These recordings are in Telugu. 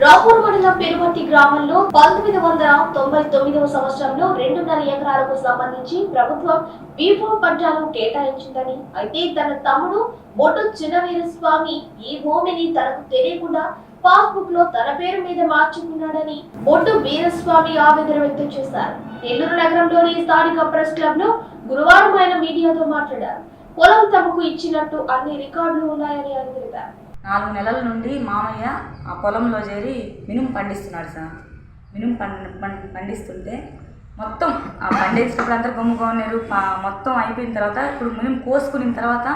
రాపూర్ మండలం పెరుమర్తి గ్రామంలో 1999వ సంవత్సరంలో 2.5 ఎకరాలకు సంబంధించి ప్రభుత్వం వీవో పట్టాలు కేటాయించిందని, అయితే తన తమ్ముడు బొడ్డు చిన్నవీరస్వామి ఈ భూమిని తనకు తెలియకుండా పాస్బుక్ లో తన పేరు మీద మార్చుకున్నాడని బొడ్డు వీరస్వామి ఆవేదన వ్యక్తం చేశారు. నెల్లూరు నగరంలోని స్థానిక ప్రెస్ క్లబ్ లో గురువారం ఆయన మీడియాతో మాట్లాడారు. పొలం తమకు ఇచ్చినట్టు అన్ని రికార్డులు ఉన్నాయని ఆయన తెలిపారు. 4 నెలల నుండి మామయ్య ఆ పొలంలో చేరి మినుము పండిస్తున్నాడు సార్. మినుము పండిస్తుంటే మొత్తం ఆ పండించినప్పుడు అంతా గమ్ముకోనేరు మొత్తం అయిపోయిన తర్వాత ఇప్పుడు మినుము కోసుకున్న తర్వాత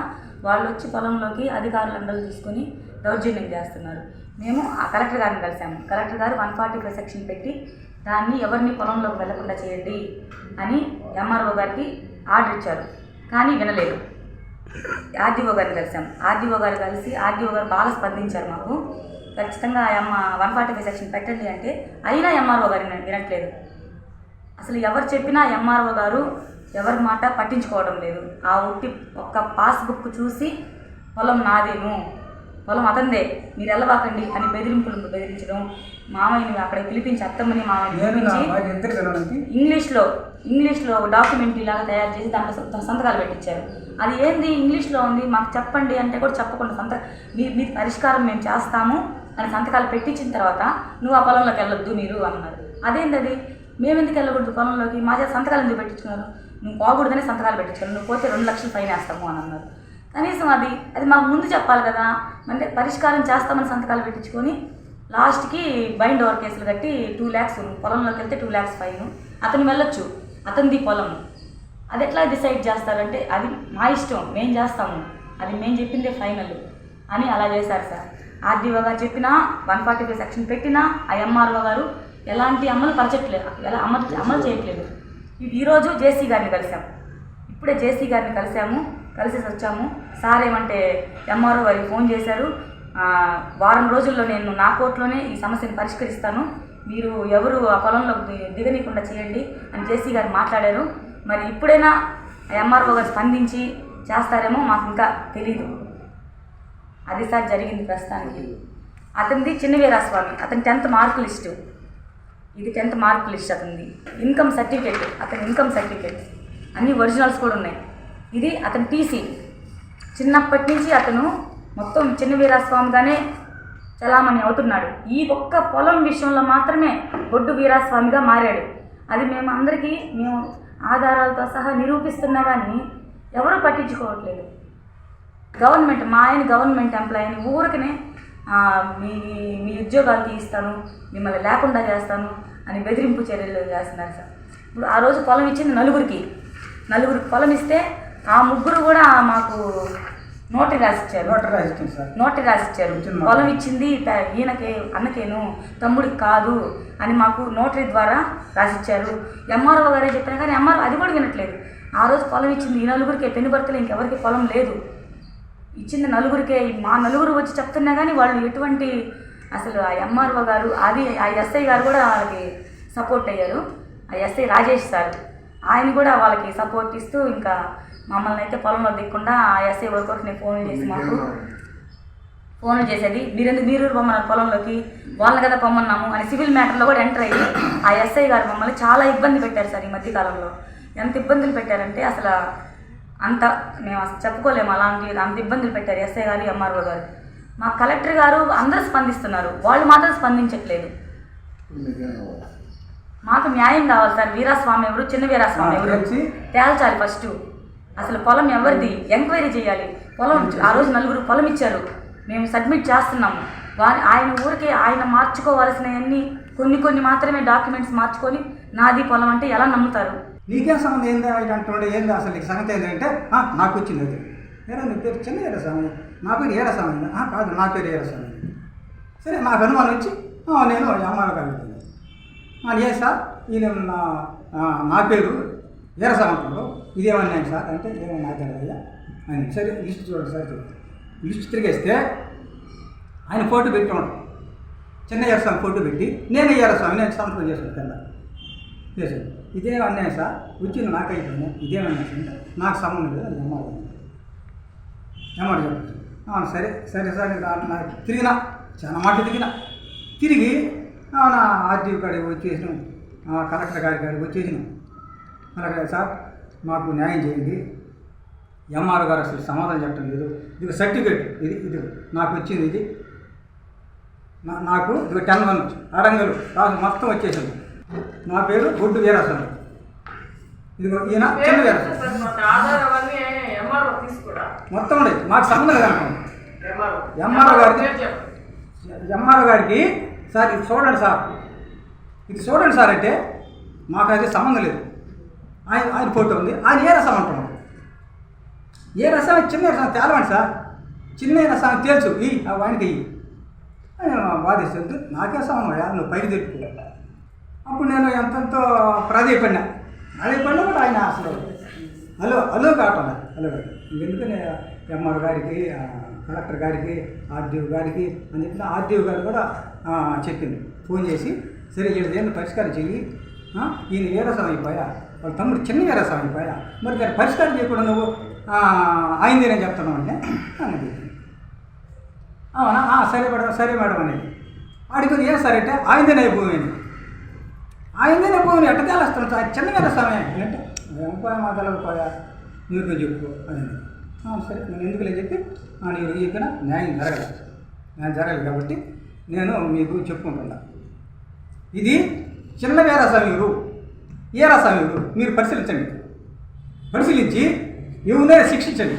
వాళ్ళు వచ్చి పొలంలోకి అధికారులు అందరూ తీసుకొని దౌర్జన్యం చేస్తున్నారు. మేము ఆ కలెక్టర్ గారిని కలిసాము. కలెక్టర్ గారు 145 సెక్షన్ పెట్టి దాన్ని ఎవరిని పొలంలోకి వెళ్లకుండా చేయండి అని ఎంఆర్ఓ గారికి ఆర్డర్ ఇచ్చారు. కానీ వినలేదు. ఆర్డీఓ గారిని కలిసాం. ఆర్డీఓ గారు కలిసి ఆర్డీఓ గారు బాగా స్పందించారు. మాకు ఖచ్చితంగా 145 సెక్షన్ పెట్టండి అంటే అయినా ఎంఆర్ఓ గారిని వినట్లేదు. అసలు ఎవరు చెప్పినా ఎంఆర్ఓ గారు ఎవరి మాట పట్టించుకోవడం లేదు. ఆ ఒక్క పాస్బుక్ చూసి పొలం నాదేను, పొలం అతందే, మీరు వెళ్ళవాకండి అని బెదిరించడం, మామయ్యని అక్కడ పిలిపించి అత్తమ్మని మామయ్యని పిలిపించి ఇంగ్లీష్లో డాక్యుమెంట్ ఇలాగా తయారు చేసి దాంట్లో సంతకాలు పెట్టించారు. అది ఏంది ఇంగ్లీష్లో ఉంది మాకు చెప్పండి అంటే కూడా చెప్పకుండా మీ పరిష్కారం మేము చేస్తాము అని సంతకాలు పెట్టించిన తర్వాత నువ్వు ఆ పొలంలోకి వెళ్ళొద్దు మీరు అన్నారు. అదేంటి అది మేము ఎందుకు వెళ్ళకూడదు పొలంలోకి, మా చేత సంతకాలు ఎందుకు పెట్టించుకున్నారు, నువ్వు పోకూడదని సంతకాలు పెట్టించుకున్నారు, నువ్వు పోతే 2 లక్షలు ఫైన్ వేస్తాము అని అన్నారు. కనీసం అది మాకు ముందు చెప్పాలి కదా. అంటే పరిష్కారం చేస్తామని సంతకాలు పెట్టించుకొని లాస్ట్కి బైండ్ ఓవర్ కేసులు కట్టి 2 lakhs, పొలంలోకి వెళ్తే 2 lakhs ఫైన్. అతను వెళ్ళొచ్చు, అతనిది పొలం. అది ఎట్లా డిసైడ్ చేస్తారంటే అది మా ఇష్టం, మేము చేస్తాము, అది మేము చెప్పిందే ఫైనల్ అని అలా చేశారు సార్. ఆర్డీఓ గారు చెప్పినా 145 సెక్షన్ పెట్టినా ఆ ఎంఆర్ఓ గారు ఎలాంటి అమలు చేయట్లేదు. ఈరోజు జేసీ గారిని కలిసాము. ఇప్పుడే జేసీ గారిని కలిసేసి వచ్చాము. సార్ ఏమంటే ఎంఆర్ఓ గారికి ఫోన్ చేశారు, వారం రోజుల్లో నేను నా కోర్టులోనే ఈ సమస్యను పరిష్కరిస్తాను, మీరు ఎవరు ఆ పొలంలో దిగనీయకుండా చేయండి అని జేసీ గారు మాట్లాడారు. మరి ఇప్పుడైనా ఎంఆర్ఓ గారు స్పందించి చేస్తారేమో మాకు ఇంకా తెలీదు. అది సార్ జరిగింది ప్రస్తుతానికి. అతనిది చిన్నవీరస్వామి, అతని 10th మార్క్ లిస్టు, ఇది 10th మార్క్ లిస్ట్ అతనిది. ఇన్కమ్ సర్టిఫికేట్, అతని ఇన్కమ్ సర్టిఫికేట్ అన్ని ఒరిజినల్స్ కూడా ఉన్నాయి. ఇది అతని టీసీ. చిన్నప్పటి నుంచి అతను మొత్తం చిన్నవీరస్వామిగానే చలామణి అవుతున్నాడు. ఈ ఒక్క పొలం విషయంలో మాత్రమే బొడ్డు వీరస్వామిగా మారాడు. అది మేము ఆధారాలతో సహా నిరూపిస్తున్నా కానీ ఎవరూ పట్టించుకోవట్లేదు. గవర్నమెంట్, మా ఆయన గవర్నమెంట్ ఎంప్లాయీని ఊరికనే మీ ఉద్యోగాలు తీయిస్తాను, మిమ్మల్ని లేకుండా చేస్తాను అని బెదిరింపు చర్యలు చేస్తున్నారు సార్. ఇప్పుడు ఆ రోజు పొలం ఇచ్చింది నలుగురికి పొలం ఇస్తే ఆ ముగ్గురు కూడా మాకు నోటరీ రాసిచ్చారు. పొలం ఇచ్చింది ఈయనకే, అన్నకేను, తమ్ముడికి కాదు అని మాకు నోటరీ ద్వారా రాసిచ్చారు. ఎంఆర్ఓ గారే చెప్పినా కానీ ఎంఆర్ఓ అది కూడా వినట్లేదు. ఆ రోజు పొలం ఇచ్చింది ఈ నలుగురికే, పెనుబర్తలు ఇంకెవరికి పొలం లేదు, ఇచ్చింది నలుగురికే. మా నలుగురు వచ్చి చెప్తున్నా కానీ వాళ్ళు ఎటువంటి, అసలు ఆ ఎంఆర్ఓ గారు ఆ ఎస్ఐ గారు కూడా వాళ్ళకి సపోర్ట్ అయ్యారు. ఆ ఎస్ఐ రాజేష్ సార్ ఆయన కూడా వాళ్ళకి సపోర్ట్ ఇస్తూ ఇంకా మమ్మల్ని అయితే పొలంలో దిక్కుండా ఆ ఎస్ఐ వర్కౌట్ని ఫోన్ చేసి మాకు ఫోన్లు చేసేది, మీరు పొమ్మన్నారు పొలంలోకి, వాళ్ళని కదా పొమ్మన్నాము అని సివిల్ మ్యాటర్లో కూడా ఎంటర్ అయ్యి ఆ ఎస్ఐ గారు మమ్మల్ని చాలా ఇబ్బంది పెట్టారు సార్. ఈ మధ్యకాలంలో ఎంత ఇబ్బందులు పెట్టారంటే అసలు మేము అసలు చెప్పుకోలేము, అంత ఇబ్బందులు పెట్టారు ఎస్ఐ గారు, ఎంఆర్ఓ గారు. మా కలెక్టర్ గారు అందరూ స్పందిస్తున్నారు, వాళ్ళు మాత్రం స్పందించట్లేదు. మాకు న్యాయం కావాలి సార్. వీరస్వామి ఎవరు, చిన్న వీరస్వామి ఎవరు తేల్చాలి ఫస్ట్. అసలు పొలం ఎవరిది ఎంక్వైరీ చేయాలి. పొలం ఆ రోజు నలుగురు పొలం ఇచ్చారు, మేము సబ్మిట్ చేస్తున్నాము. ఆయన ఊరికే ఆయన మార్చుకోవాల్సినవన్నీ కొన్ని మాత్రమే డాక్యుమెంట్స్ మార్చుకొని నాది పొలం అంటే ఎలా నమ్ముతారు? నీకేం సంబంధం ఏంది అంటుండే, ఏంది అసలు నీకు సంగతి ఏంటంటే నాకు వచ్చింది అది ఏదో నీ పేరు చిన్న వీరస్వామి, నా పేరు వీరస్వామి కాదు, నా పేరు వీరస్వామి. సరే నాకు అనుమానం వచ్చి నేను ఎంఆర్ఓ గారు ఏ సార్ ఈయన నా పేరు వీరస్వామి అంటాడు, ఇదేమన్నాను సార్ అంటే ఏమన్నా తెలియదయ్యా అని. సరే లిస్ట్ చూడండి సార్, లిస్ట్ తిరిగేస్తే ఆయన ఫోటో పెట్టి ఉంటాడు, చిన్న వీరస్వామి ఫోటో పెట్టి నేను వీరస్వామి నేను సంతకం చేశాను కింద చేశాను. ఇదే అన్యాయం సార్, వచ్చింది నాకైపోయింది, ఇదేమన్నా అంటే నాకు సంబంధం లేదు అది ఎమ్మాట చెప్పచ్చు. సరే సార్ నాకు తిరిగినా చాలా మాట తిరిగినా తిరిగి నా ఆర్టీఓ కాడికి వచ్చేసినాం, కలెక్టర్ గారి కాడికి వచ్చేసినాం. అలాగే సార్ మాకు న్యాయం చేయండి, ఎంఆర్ఓ గారు అసలు సమాధానం చెప్పడం లేదు, ఇది సర్టిఫికేట్, ఇది నాకు వచ్చింది, ఇది నాకు ఇది 10-1 అడంగలు రాజు మొత్తం వచ్చేసింది. నా పేరు బొడ్డు వీరాస్వామి, ఇదిగో ఈయన చిన్న వీరాస్వామి. మొత్తం ఉండేది మాకు సంబంధం లేదనుకోండి. ఎంఆర్ఓ గారికి సార్ ఇది చూడండి సార్, ఇది చూడండి సార్ అంటే మాకు అయితే సంబంధం లేదు. ఆయన ఫోటో ఉంది, ఆయన ఏ రసం అంటున్నాడు, ఏ రసం చిన్న రసం తేలవండి సార్, చిన్న రసం తెలుసు ఆయనకి బాధిస్తుంది, నాకే సంబంధం నువ్వు పైకి తెప్పు. అప్పుడు నేను ఎంతెంతో ప్రాధాయపడినా కూడా ఆయన అసలు హలో కావటం హలో ఎందుకని ఎంఆర్ గారికి, కలెక్టర్ గారికి, ఆర్డీఓ గారికి అని చెప్పిన ఆర్డీఓ గారు కూడా చెప్పింది ఫోన్ చేసి, సరే 7 ఏళ్ళు పరిష్కారం చెయ్యి, ఈయన వీరసం అయిపోయా, వాళ్ళ తమ్ముడు చిన్న వీరసం అయిపోయా, మరి దాన్ని పరిష్కారం చేయకుండా నువ్వు అయిందేనని చెప్తున్నావు అంటే అన్నది. అవునా, సరే మేడం అనేది. ఆడికి ఏం సరే అంటే ఆయనదేనే భూమిని ఎట్ట తేలేస్తాను చిన్న వీరస్వామి అంటే పోయా మా తెలకపోయా నీకు చెప్పు అని. సరే నేను ఎందుకులే చెప్పి నేను ఇక్కడ న్యాయం జరగలేదు కాబట్టి నేను మీకు చెప్పుకుంటున్నా, ఇది చిన్న వీరస్వామి ఏ రస్వామి మీరు పరిశీలించి ఎవరైనా శిక్షించండి.